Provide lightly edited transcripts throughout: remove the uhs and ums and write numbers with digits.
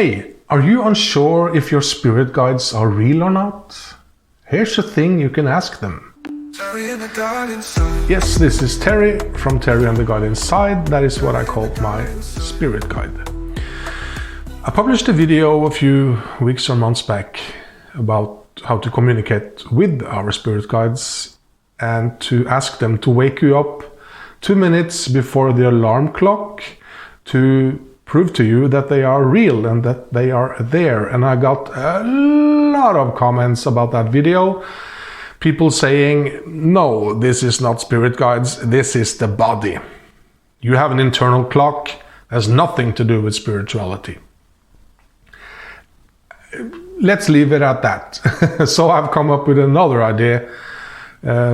Hey, are you unsure if your spirit guides are real or not? Here's a thing you can ask them. Yes, this is Terry from Terry and the Guide Inside. That is what I call my spirit guide. I published a video a few weeks or months back about how to communicate with our spirit guides and to ask them to wake you up 2 minutes before the alarm clock to prove to you that they are real and that they are there. And I got a lot of comments about that video. People saying, no, this is not spirit guides, this is the body. You have an internal clock, has nothing to do with spirituality. Let's leave it at that. So I've come up with another idea,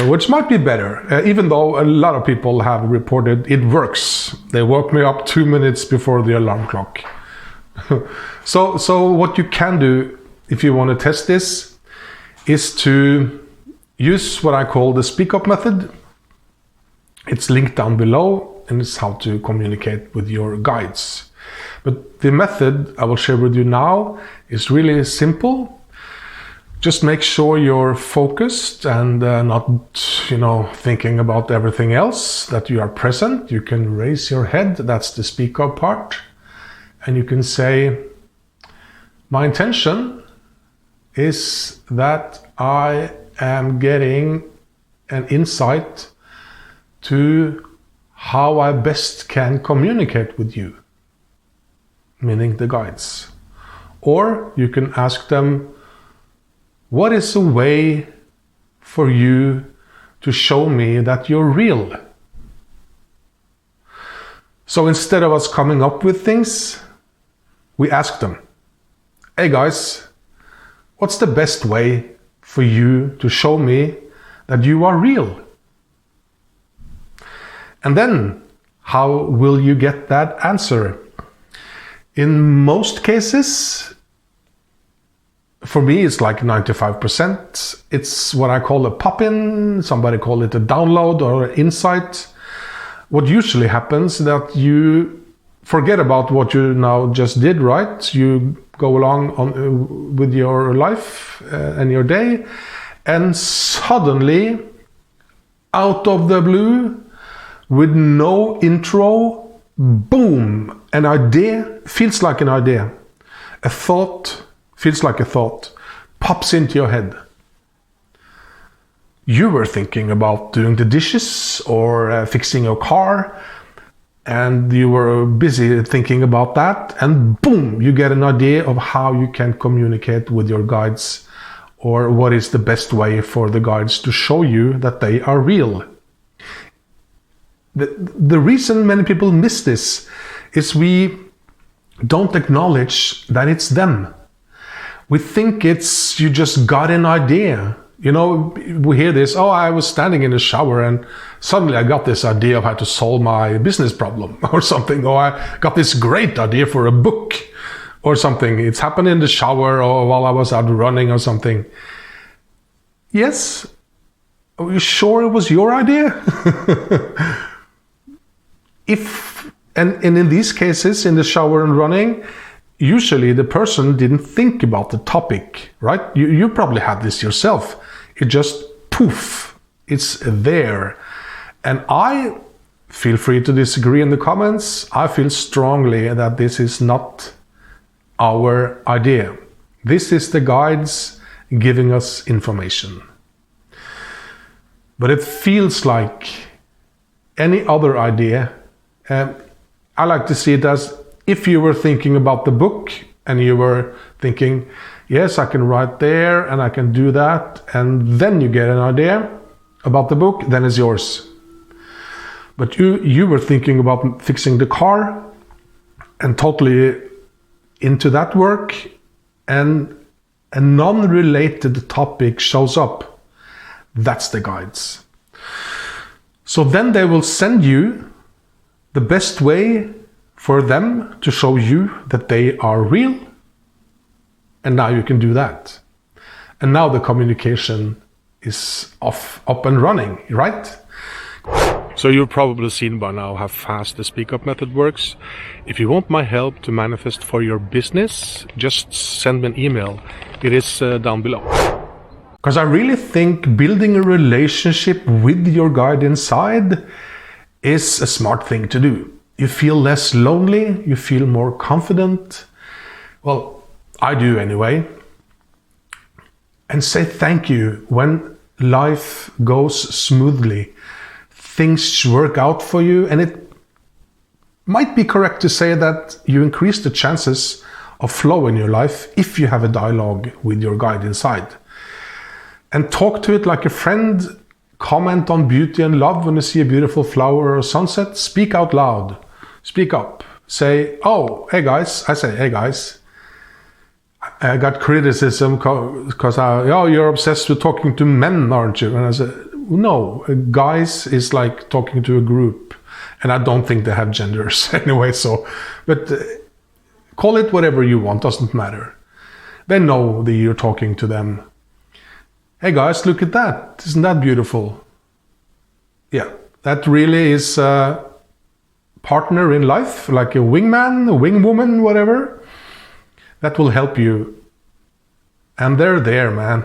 which might be better, even though a lot of people have reported it works. They woke me up 2 minutes before the alarm clock. So what you can do if you want to test this is to use what I call the speak up method. It's linked down below and it's how to communicate with your guides. But the method I will share with you now is really simple. Just make sure you're focused and not, thinking about everything else, that you are present. You can raise your head, that's the speak up part. And you can say, my intention is that I am getting an insight to how I best can communicate with you, meaning the guides. Or you can ask them, what is a way for you to show me that you're real? So instead of us coming up with things, we ask them, hey guys, what's the best way for you to show me that you are real? And then, how will you get that answer? In most cases, for me, it's like 95%. It's what I call a pop-in, somebody call it a download or an insight. What usually happens is that you forget about what you now just did, right? You go along with your life and your day, and suddenly, out of the blue, with no intro, boom, an idea feels like an idea. A thought feels like a thought, pops into your head. You were thinking about doing the dishes or fixing your car, and you were busy thinking about that, and boom, you get an idea of how you can communicate with your guides, or what is the best way for the guides to show you that they are real. The reason many people miss this is we don't acknowledge that it's them. We think it's you just got an idea. We hear this, oh, I was standing in the shower and suddenly I got this idea of how to solve my business problem or something. Or I got this great idea for a book or something. It's happened in the shower or while I was out running or something. Yes, are you sure it was your idea? And in these cases, in the shower and running, usually the person didn't think about the topic, right? You probably had this yourself. It just poof, it's there. And I feel free to disagree in the comments. I feel strongly that this is not our idea. This is the guides giving us information. But it feels like any other idea. I like to see it as if you were thinking about the book and you were thinking, yes, I can write there and I can do that, and then you get an idea about the book, then it's yours. But you were thinking about fixing the car and totally into that work, and a non-related topic shows up. That's the guides. So then they will send you the best way for them to show you that they are real. And now you can do that. And now the communication is up and running, right? So you've probably seen by now how fast the speak up method works. If you want my help to manifest for your business, just send me an email. It is down below. Because I really think building a relationship with your guide inside is a smart thing to do. You feel less lonely, you feel more confident. Well, I do anyway. And say thank you when life goes smoothly. Things work out for you, and it might be correct to say that you increase the chances of flow in your life if you have a dialogue with your guide inside. And talk to it like a friend. Comment on beauty and love when you see a beautiful flower or sunset. Speak out loud. Speak up. Say, oh, hey guys. I say, hey guys. I got criticism because you're obsessed with talking to men, aren't you? And I said, no, guys is like talking to a group. And I don't think they have genders anyway, but call it whatever you want, doesn't matter. They know that you're talking to them. Hey guys, look at that. Isn't that beautiful? Yeah, that really is a partner in life, like a wingman, a wingwoman, whatever. That will help you. And they're there, man.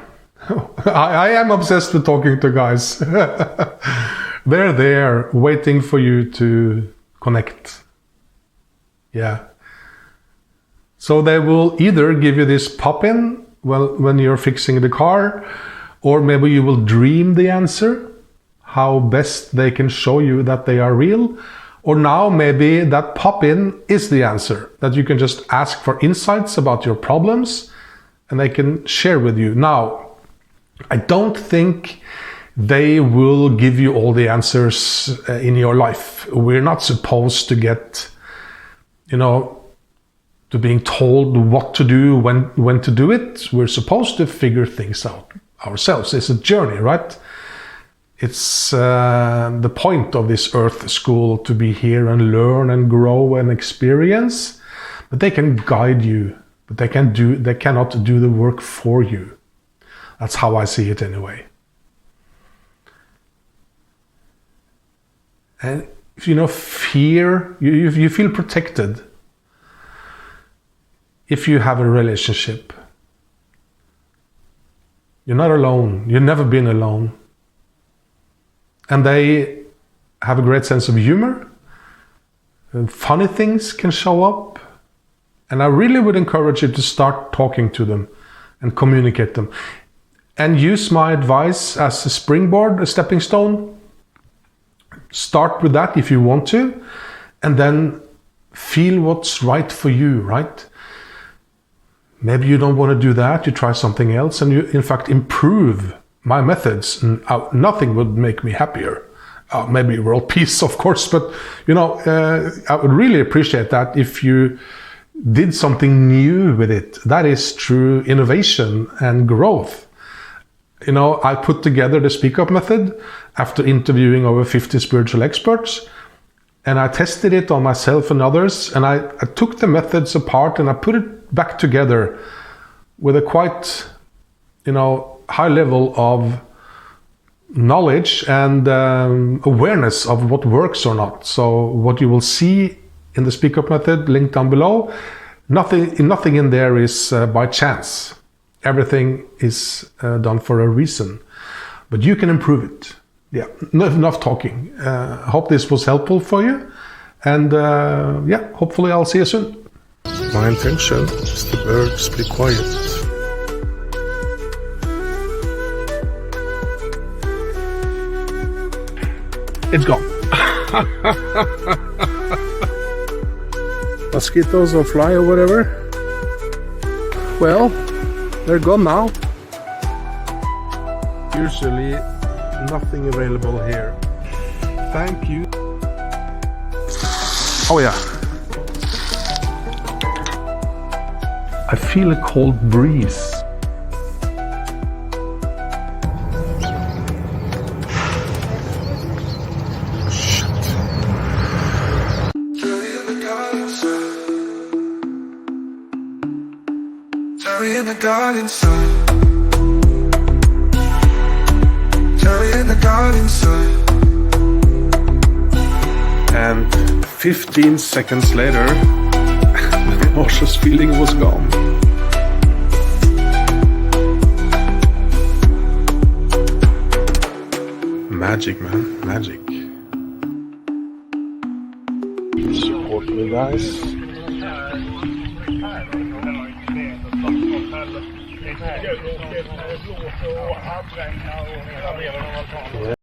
I am obsessed with talking to guys. They're there waiting for you to connect. Yeah. So they will either give you this pop-in when you're fixing the car, or maybe you will dream the answer, how best they can show you that they are real. Or now maybe that pop-in is the answer, that you can just ask for insights about your problems and they can share with you. Now, I don't think they will give you all the answers in your life. We're not supposed to get, to being told what to do, when to do it. We're supposed to figure things out ourselves. It's a journey, right? It's the point of this Earth School to be here and learn and grow and experience. But they can guide you, but they cannot do the work for you. That's how I see it anyway. And fear, you feel protected if you have a relationship. You're not alone. You've never been alone. And they have a great sense of humor. And funny things can show up. And I really would encourage you to start talking to them and communicate them. And use my advice as a springboard, a stepping stone. Start with that if you want to. And then feel what's right for you, right? Maybe you don't want to do that. You try something else and you, in fact, improve my methods. Nothing would make me happier. Maybe world peace, of course, but I would really appreciate that if you did something new with it. That is true innovation and growth. I put together the Speak Up method after interviewing over 50 spiritual experts, and I tested it on myself and others, and I took the methods apart and I put it back together with a quite, high level of knowledge and awareness of what works or not. So what you will see in the Speak Up method, linked down below, nothing in there is by chance. Everything is done for a reason, but you can improve it. Yeah, enough talking. Hope this was helpful for you, and hopefully I'll see you soon. My intention is the birds be quiet. It's gone. Mosquitoes or fly or whatever. Well, they're gone now. Usually nothing available here. Thank you. Oh yeah. I feel a cold breeze. Cherry in the garden sun. Cherry in the garden sun. and 15 seconds later, the nauseous feeling was gone. Magic, man, magic. Support me, guys.